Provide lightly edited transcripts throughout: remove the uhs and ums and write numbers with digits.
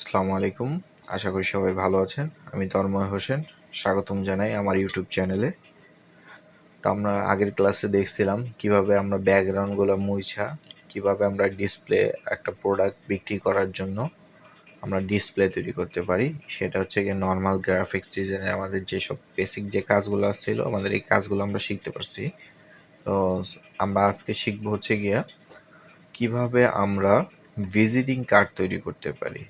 আসসালামু আলাইকুম। আশা করি সবাই ভালো আছেন। আমি তন্ময় হোসেন। স্বাগতম জানাই আমার ইউটিউব চ্যানেলে। তো আমরা আগের ক্লাসে দেখছিলাম কিভাবে আমরা ব্যাকগ্রাউন্ডগুলো মুছা, কিভাবে আমরা ডিসপ্লে একটা প্রোডাক্ট বিক্রি করার জন্য আমরা ডিসপ্লে তৈরি করতে পারি। সেটা হচ্ছে গিয়ে নর্মাল গ্রাফিক্স ডিজাইনে আমাদের যেসব বেসিক যে কাজগুলো ছিল আমাদের এই কাজগুলো আমরা শিখতে পারছি। তো আমরা আজকে শিখবো হচ্ছে গিয়া কিভাবে আমরা ভিজিটিং কার্ড তৈরি করতে পারি।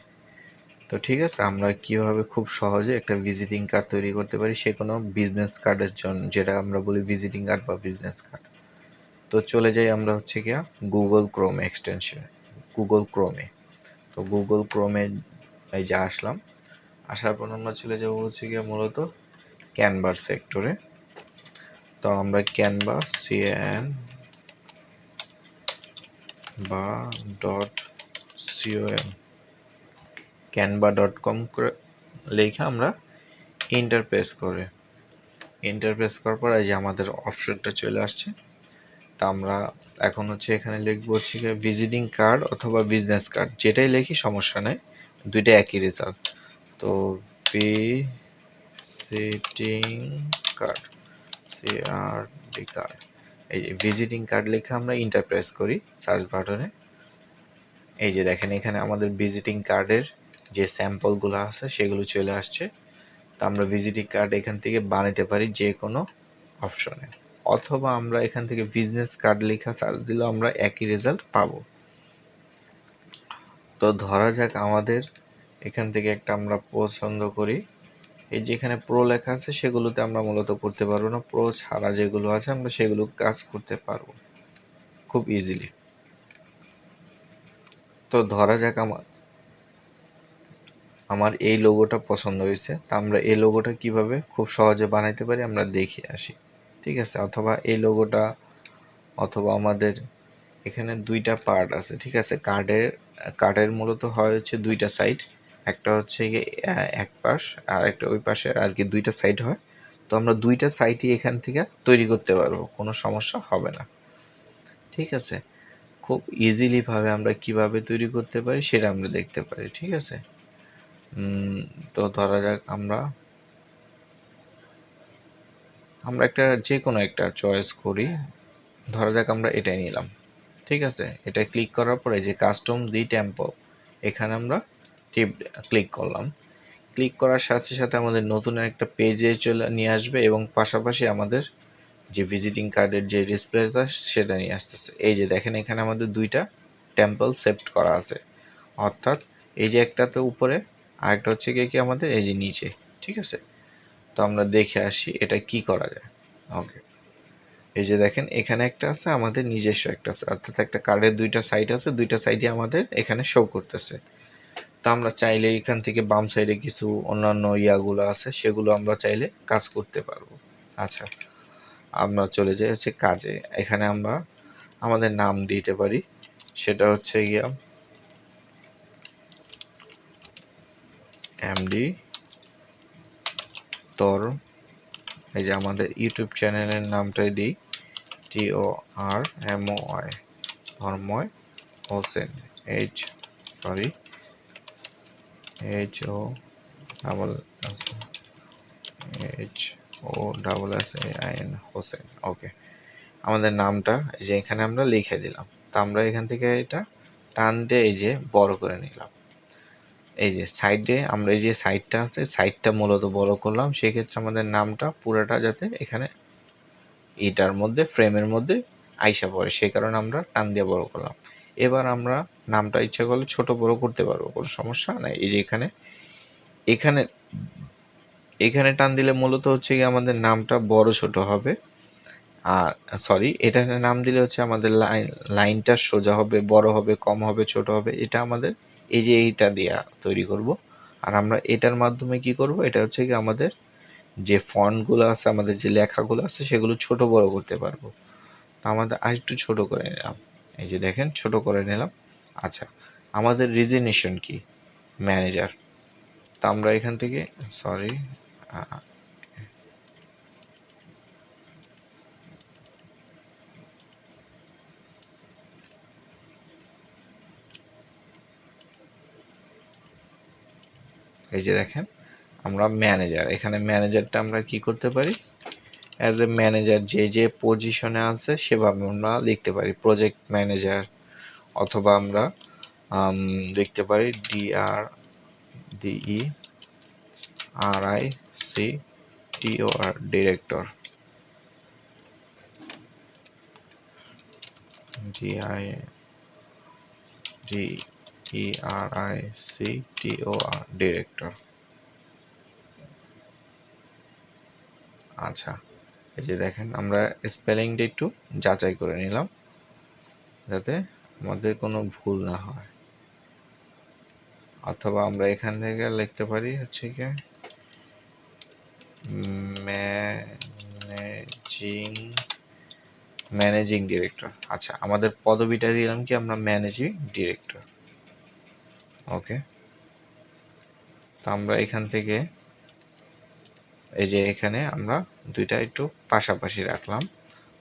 তো ঠিক আছে, আমরা কিভাবে খুব সহজে একটা ভিজিটিং কার্ড তৈরি করতে পারি, সে কোনো বিজনেস কার্ডের জন্য, যেটা আমরা বলি ভিজিটিং কার্ড বা বিজনেস কার্ড। তো চলে যাই আমরা হচ্ছে গিয়া গুগল ক্রোম এক্সটেনশন, গুগল ক্রোমে। তো গুগল ক্রোমে এই যে আসলাম, আসার পর আমরা চলে যাবো হচ্ছে গিয়া মূলত ক্যানভার সেক্টরে। তো আমরা ক্যানভা CAN বা .com canva.com করে লেখা আমরা ইন্টারপ্রেস করার পর এই যে আমাদের অপশনটা চলে আসছে। তা আমরা এখন হচ্ছে এখানে লিখবো হচ্ছে ভিজিটিং কার্ড অথবা বিজনেস কার্ড, যেটাই লিখি সমস্যা নেই, দুইটা একই রেজাল্ট। তো ভিজিটিং কার্ড, CRD কার্ড, এই যে ভিজিটিং কার্ড লিখে আমরা ইন্টারপ্রেস করি সার্চ বাটনে। এই যে দেখেন এখানে আমাদের ভিজিটিং কার্ডের যে স্যাম্পলগুলো আছে সেগুলো চলে আসছে। তো আমরা ভিজিটিং কার্ড এখান থেকে বানাতে পারি যে কোনো অপশনে, অথবা আমরা এখান থেকে বিজনেস কার্ড লেখা সার্চ দিলেও আমরা একই রেজাল্ট পাবো। তো ধরা যাক আমাদের এখান থেকে একটা আমরা পছন্দ করি, এই যেখানে প্রো লেখা আছে সেগুলোতে আমরা মূলত করতে পারবো না, প্রো ছাড়া যেগুলো আছে আমরা সেগুলো কাজ করতে পারবো খুব ইজিলি। তো ধরা যাক আমার এই লোগোটা পছন্দ হয়েছে, তা আমরা এই লোগোটা কিভাবে খুব সহজে বানাইতে পারি আমরা দেখে আসি। ঠিক আছে, অথবা এই লোগোটা, অথবা আমাদের এখানে দুইটা পার্ট আছে। ঠিক আছে, কার্ডের মূলত হয় হচ্ছে দুইটা সাইড, একটা হচ্ছে এক পাশ আর একটা ওই পাশে আর কি, দুইটা সাইড হয়। তো আমরা দুইটা সাইডই এখান থেকে তৈরি করতে পারবো, কোনো সমস্যা হবে না। ঠিক আছে, খুব ইজিলি ভাবে আমরা কিভাবে তৈরি করতে পারি সেটা আমরা দেখতে পারি। ঠিক আছে, তো ধরা যাক আমরা একটা যে কোনো একটা চয়েস করি। ধরা যাক আমরা এটাই নিলাম। ঠিক আছে, এটা ক্লিক করার পরে যে কাস্টম দি টেম্পল, এখানে আমরা ক্লিক করলাম। ক্লিক করার সাথে সাথে আমাদের নতুন একটা পেজে চলে নিয়ে আসবে এবং পাশাপাশি আমাদের যে ভিজিটিং কার্ডের যে ডিসপ্লেটা সেটা নিয়ে আসতেছে। এই যে দেখেন এখানে আমাদের দুইটা টেম্পল সেট করা আছে, অর্থাৎ এই যে একটাতে উপরে আর একটা হচ্ছে কি আমাদের এই যে নিচে। ঠিক আছে, তো আমরা দেখে আসি এটা কি করা যায়। ওকে, এই যে দেখেন এখানে একটা আছে, আমাদের নিজস্ব একটা আছে, অর্থাৎ একটা কার্ডের দুইটা সাইড আছে, দুইটা সাইডে আমাদের এখানে শো করতেছে। তো আমরা চাইলে এখান থেকে বাম সাইডে কিছু অন্যান্য ইয়াগুলো আছে সেগুলো আমরা চাইলে কাজ করতে পারবো। আচ্ছা, আমরা চলে যাই হচ্ছে কাজে। এখানে আমরা আমাদের নাম দিতে পারি, সেটা হচ্ছে গিয়া MD তর, এই যে আমাদের ইউটিউব চ্যানেলের নামটাই দিই, TORMOY, ধর্ময় হোসেন, HOSSAIN হোসেন। ওকে, আমাদের নামটা এই যে এখানে আমরা লিখে দিলাম। তো আমরা এখান থেকে এটা টান দিয়ে এই যে বড় করে নিলাম। এই যে সাইডে আমরা এই যে সাইডটা আছে, সাইডটা মূলত বড় করলাম, সেক্ষেত্রে আমাদের নামটা পুরোটা যাতে এখানে এটার মধ্যে ফ্রেমের মধ্যে আইসা পড়ে, সেই কারণে আমরা টান দিয়ে বড় করলাম। এবার আমরা নামটা ইচ্ছা করলে ছোট বড় করতে পারবো, কোনো সমস্যা নাই। এই যে এখানে এখানে এখানে টান দিলে মূলত হচ্ছে কি আমাদের নামটা বড় ছোট হবে, আর সরি, এটা নাম দিলে হচ্ছে আমাদের লাইনটা সোজা হবে, বড় হবে, কম হবে, ছোট হবে, এটা আমাদের এই যে এইটা দিয়া তৈরি করব। আর আমরা এটার মাধ্যমে কি করব, এটা হচ্ছে কি আমাদের যে ফন্টগুলো আছে, আমাদের যে লেখাগুলো আছে সেগুলো ছোট বড় করতে পারবো। তো আমাদের আরেকটু ছোট করে নিলাম, এই যে দেখেন ছোট করে নিলাম। আচ্ছা, আমাদের রিজনেশন কি, ম্যানেজার। তো আমরা এখান থেকে সরি, এই যে দেখেন আমরা ম্যানেজার, এখানে ম্যানেজারটা আমরা কি করতে পারি, অ্যাজ এ ম্যানেজার যে যে পজিশনে আছে সেভাবে আমরা লিখতে পারি, প্রজেক্ট ম্যানেজার, অথবা আমরা লিখতে পারি DRDERICTOR, ডিরেক্টর, DIDERICTOR, ডিরেক্টর। আচ্ছা, এই যে দেখেন আমরা স্পেলিংটা একটু যাচাই করে নিলাম যাতে আমাদের কোনো ভুল না হয়, অথবা আমরা এখান থেকে লিখতে পারি হচ্ছে কি ম্যানেজিং ডিরেক্টর। আচ্ছা, আমাদের পদবিটা দিলাম কি আমরা ম্যানেজিং ডিরেক্টর। ওকে, তো আমরা এখান থেকে এই যে এখানে আমরা দুইটা একটু পাশাপাশি রাখলাম,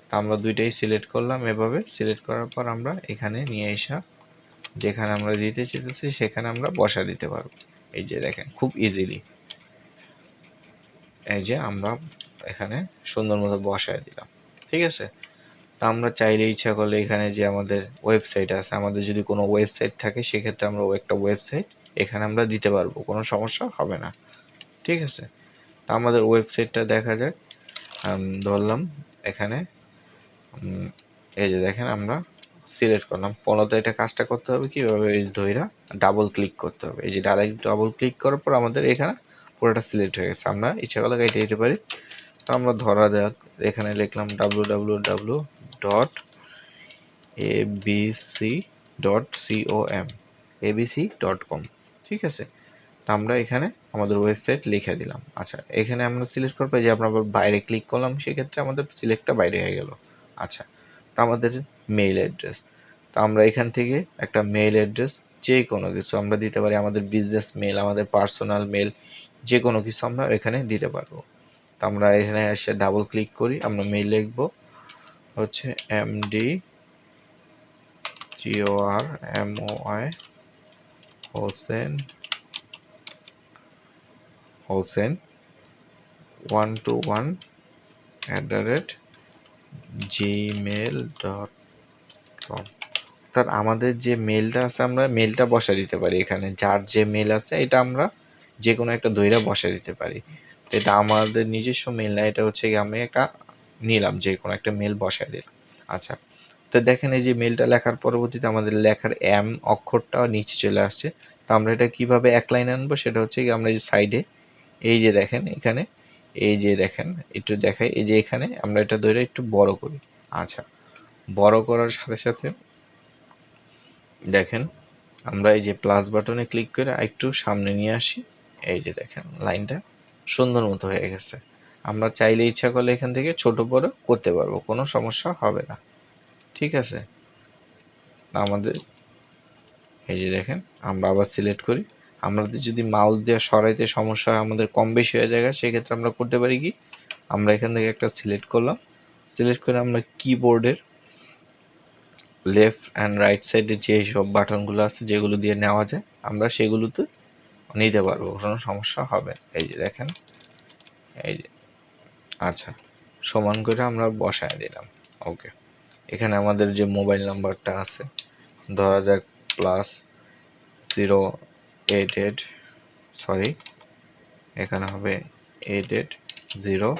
তো আমরা দুইটাই সিলেক্ট করলাম। এভাবে সিলেক্ট করার পর আমরা এখানে নিয়ে এসে যেখানে আমরা দিতে চাইতেছি সেখানে আমরা বসা দিতে পারবো। এই যে দেখেন খুব ইজিলি এই যে আমরা এখানে সুন্দর মতো বসায় দিলাম। ঠিক আছে, তা আমরা চাইলে ইচ্ছা করলে এখানে যে আমাদের ওয়েবসাইট আছে, আমাদের যদি কোনো ওয়েবসাইট থাকে সেক্ষেত্রে আমরা একটা ওয়েবসাইট এখানে আমরা দিতে পারবো, কোনো সমস্যা হবে না। ঠিক আছে, তা আমাদের ওয়েবসাইটটা দেখা যাক। ধরলাম এখানে এই যে দেখেন আমরা সিলেক্ট করলাম। পনেরোতে এটা কাজটা করতে হবে কীভাবে, এই ধইরা ডাবল ক্লিক করতে হবে। এই যে ডাইরেক্ট ডাবল ক্লিক করার পর আমাদের এখানে পুরোটা সিলেক্ট হয়ে গেছে। আমরা ইচ্ছা করলে কেটে দিতে পারি। তো আমরা ধরা যাক এখানে লিখলাম www.abc.com, abc.com। ঠিক আছে, তো আমরা এখানে আমাদের ওয়েবসাইট লিখে দিলাম। আচ্ছা, এখানে আমরা সিলেক্ট করবো, যে আমরা বাইরে ক্লিক করলাম সেক্ষেত্রে আমাদের সিলেক্টটা বাইরে হয়ে গেল। আচ্ছা, তো আমাদের মেইল অ্যাড্রেস, তো আমরা এখান থেকে একটা মেইল অ্যাড্রেস যে কোনো কিছু আমরা দিতে পারি, আমাদের বিজনেস মেল, আমাদের পার্সোনাল মেল, যে কোনো কিছু আমরা এখানে দিতে পারবো। তো আমরা এখানে এসে ডাবল ক্লিক করি, আমরা মেইল লিখব হচ্ছে MDTORMOY হোসেন 121@gmail.com। অর্থাৎ আমাদের যে মেলটা আছে আমরা মেলটা বসা দিতে পারি এখানে, যার যে মেল আছে এটা আমরা যে কোনো একটা দইরা বসা দিতে পারি। তো এটা আমাদের নিজস্ব মেল না, এটা হচ্ছে আমি একটা নিলাম, যে কোনো একটা মেল বসাই দিলাম। আচ্ছা, তো দেখেন এই যে মেলটা লেখার পরবর্তীতে আমাদের লেখার এম অক্ষরটা নিচে চলে আসছে। তো আমরা এটা কিভাবে এক লাইনে আনবো, সেটা হচ্ছে কি আমরা এই যে সাইডে এই যে দেখেন এখানে এই যে দেখেন একটু দেখাই, এই যে এখানে আমরা এটা ধরে একটু বড় করি। আচ্ছা, বড় করার সাথে সাথে দেখেন আমরা এই যে প্লাস বাটনে ক্লিক করে একটু সামনে নিয়ে আসি। এই যে দেখেন লাইনটা সুন্দর মতো হয়ে গেছে। আমরা চাইলে ইচ্ছা করলে এখান থেকে ছোট বড় করতে পারবো, কোনো সমস্যা হবে না। ঠিক আছে, আমাদের এই যে দেখেন আমরা আবার সিলেক্ট করি। আমাদের যদি মাউস দিয়ে সরাইতে সমস্যা হয়, আমাদের কম বেশি হয়ে যায়, সেক্ষেত্রে আমরা করতে পারি কি, আমরা এখান থেকে একটা সিলেক্ট করলাম, সিলেক্ট করে আমরা কিবোর্ডের লেফট অ্যান্ড রাইট সাইডে যে সব বাটনগুলো আছে যেগুলো দিয়ে নেওয়া যায় আমরা সেগুলোতে নিতে পারবো, কোনো সমস্যা হবে। এই যে দেখেন এই যে আচ্ছা, সমান করে আমরা বসায় দিলাম। ওকে, এখানে আমাদের যে মোবাইল নাম্বারটা আছে ধরা যাক +088, সরি এখানে হবে 880,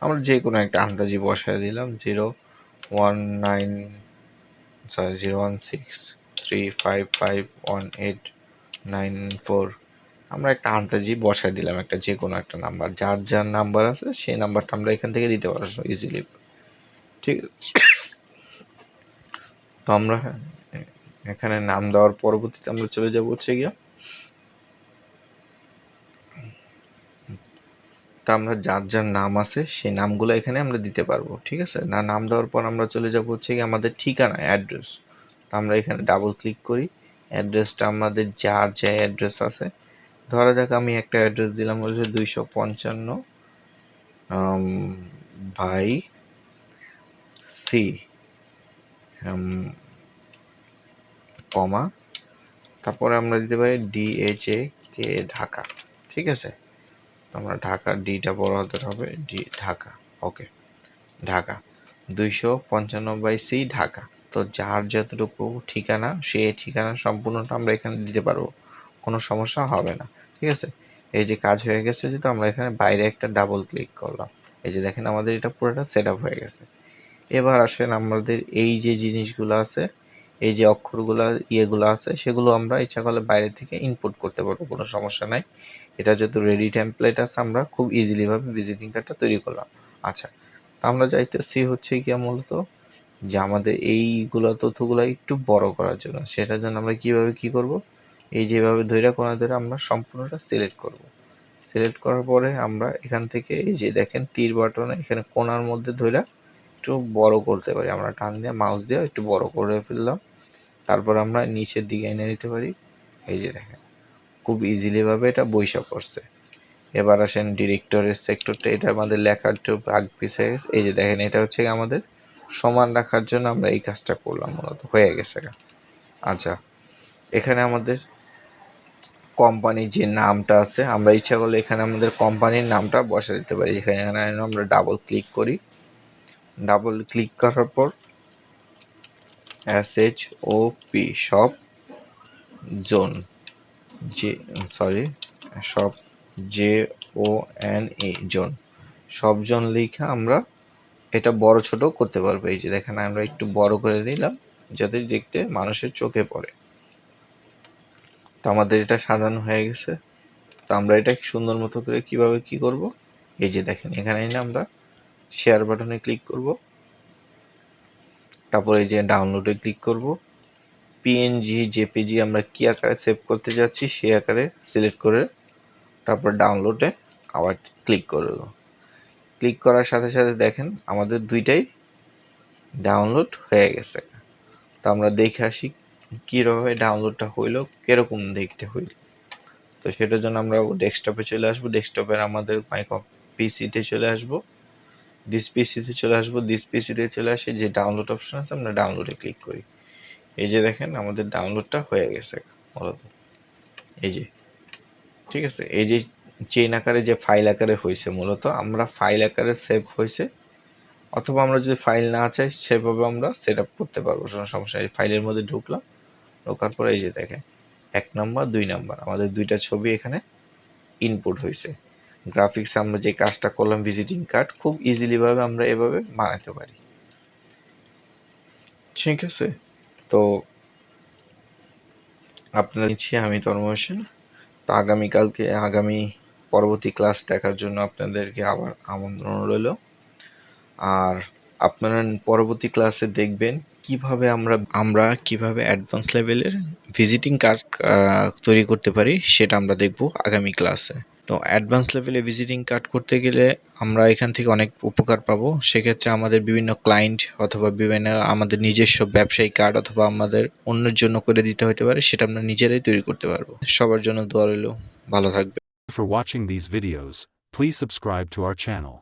আমরা যে কোনো একটা আন্দাজি বসায় দিলাম 01635518994। আমরা একটা আন্দাজি বসায় দিলাম একটা যে কোনো একটা নাম্বার, যার যার নাম্বার আছে সেই নাম্বারটা আমরা এখান থেকে দিতে পারবো ইজিলি। ঠিক, তো আমরা এখানে নাম দেওয়ার পরবর্তীতে আমরা চলে যাবো হচ্ছে গিয়া, তা আমরা যার যার নাম আছে সেই নামগুলো এখানে আমরা দিতে পারবো। ঠিক আছে, না নাম দেওয়ার পর আমরা চলে যাবো হচ্ছে কি আমাদের ঠিকানা, অ্যাড্রেস। তো আমরা এখানে ডাবল ক্লিক করি, অ্যাড্রেসটা আমাদের যার যে অ্যাড্রেস আছে, ধরা যাক আমি একটা অ্যাড্রেস দিলাম হচ্ছে 255 বাই সি কমা, তারপরে আমরা দিতে পারি DHA কে ঢাকা। ঠিক আছে। আমরা ঢাকার ডিটা বড় হতে হবে, ডি ঢাকা, ওকে ঢাকা 295C ঢাকা। তো যার যতটুকু ঠিকানা সেই ঠিকানা সম্পূর্ণটা আমরা এখানে দিতে পারবো, কোনো সমস্যা হবে না। ঠিক আছে, এই যে কাজ হয়ে গেছে, যেহেতু আমরা এখানে বাইরে একটা ডাবল ক্লিক করলাম, এই যে দেখেন আমাদের এটা পুরোটা সেট আপ হয়ে গেছে। এবার আসেন আমাদের এই যে জিনিসগুলো আছে, এই যে অক্ষরগুলো ইয়েগুলো আছে, সেগুলো আমরা ইচ্ছা করলে বাইরে থেকে ইনপুট করতে পারবো, কোনো সমস্যা নাই। এটা যেহেতু রেডি টেমপ্লেট আছে, আমরা খুব ইজিলিভাবে ভিজিটিং কার্ডটা তৈরি করলাম। আচ্ছা, তো আমরা চাইতেছি হচ্ছে গিয়ে মূলত যে আমাদের এইগুলো তথ্যগুলো একটু বড় করার জন্য, সেটার জন্য আমরা কীভাবে কী করব, এই যেভাবে কোনা ধরে আমরা সম্পূর্ণটা সিলেক্ট করব। সিলেক্ট করার পরে আমরা এখান থেকে এই যে দেখেন তীর বাটনে এখানে কোণার মধ্যে ধরে একটু বড় করতে পারি, আমরা টান দিয়ে মাউস দিয়ে একটু বড় করে ফেললাম। তারপর আমরা নিচের দিকে এনে নিতে পারি, এই যে দেখেন খুব ইজিলিভাবে এটা বৈশা পড়ছে। এবার আসেন ডিরেক্টরের সেক্টরটা, এটা আমাদের লেখার একটু ভাগ পিছিয়ে গেছে, এই যে দেখেন এটা হচ্ছে আমাদের সমান রাখার জন্য আমরা এই কাজটা করলাম, মূলত হয়ে গেছে। আচ্ছা, এখানে আমাদের কোম্পানির যে নামটা আছে, আমরা ইচ্ছা করলে এখানে আমাদের কোম্পানির নামটা বসে দিতে পারি। এখানে আমরা ডাবল ক্লিক করি, ডাবল ক্লিক করার পর SHOP shop zone, shop JONE zone, সব জোন লিখে আমরা এটা বড় ছোট করতে পারবো। এই যে দেখেন আমরা একটু বড় করে নিলাম যাতে দেখতে মানুষের চোখে পড়ে। তো আমাদের এটা সাজানো হয়ে গেছে। তো আমরা এটা সুন্দর মতো করে কিভাবে কি করব, এই যে দেখেন এখানে এনে আমরা শেয়ার বাটনে ক্লিক করব, তারপর এই যে ডাউনলোডে ক্লিক করব, PNG JPG আমরা কি আকারে সেভ করতে যাচ্ছি সেই আকারে সিলেক্ট করে তারপর ডাউনলোডে আবার ক্লিক করব। ক্লিক করার সাথে সাথে দেখেন আমাদের দুইটাই ডাউনলোড হয়ে গেছে। তো আমরা দেখে আসি কীভাবে ডাউনলোডটা হইলো, কীরকম দেখতে হইল। তো সেটার জন্য আমরা ডেস্কটপে চলে আসবো, ডেস্কটপের আমাদের পিসিতে চলে আসবো, দিস পিসিতে চলে আসবো, দিস পিসিতে চলে আসে যে ডাউনলোড অপশন আছে আমরা ডাউনলোডে ক্লিক করি। এই যে দেখেন আমাদের ডাউনলোডটা হয়ে গেছে মূলত, এই যে ঠিক আছে। এই যে চেইন আকারে যে ফাইল আকারে হয়েছে, মূলত আমরা ফাইল আকারে সেভ হয়েছে, অথবা আমরা যদি ফাইল না চাই সেভাবে আমরা সেট আপ করতে পারবো, কোনো সমস্যা নেই। ফাইলের মধ্যে ঢুকলাম, ঢোকার পরে এই যে দেখেন 1 নম্বর 2 নম্বর আমাদের দুইটা ছবি এখানে ইনপুট হয়েছে। গ্রাফিক্সে আমরা যে কাজটা করলাম ভিজিটিং কার্ড খুব ইজিলিভাবে আমরা এভাবে বানাতে পারি। ঠিক আছে, তো আপনারা নিচ্ছি আমি তন্ময় হোসেন। তো আগামী পরবর্তী ক্লাস দেখার জন্য আপনাদেরকে আবার আমন্ত্রণ রইল। আর আপনারা পরবর্তী ক্লাসে দেখবেন আমরা কিভাবে অ্যাডভান্স লেভেলের ভিজিটিং কার্ড তৈরি করতে পারি, সেটা আমরা দেখব আগামী ক্লাসে। তো অ্যাডভান্স লেভেলে ভিজিটিং কার্ড করতে গেলে আমরা এখান থেকে অনেক উপকার পাবো। সেক্ষেত্রে আমাদের বিভিন্ন ক্লায়েন্ট অথবা বিভিন্ন আমাদের নিজস্ব ব্যবসায়িক কার্ড অথবা আমাদের অন্যের জন্য করে দিতে হতে পারে, সেটা আমরা নিজেরাই তৈরি করতে পারবো। সবার জন্য দোয়া রইল, ভালো থাকবে। For watching these videos, please subscribe to our channel.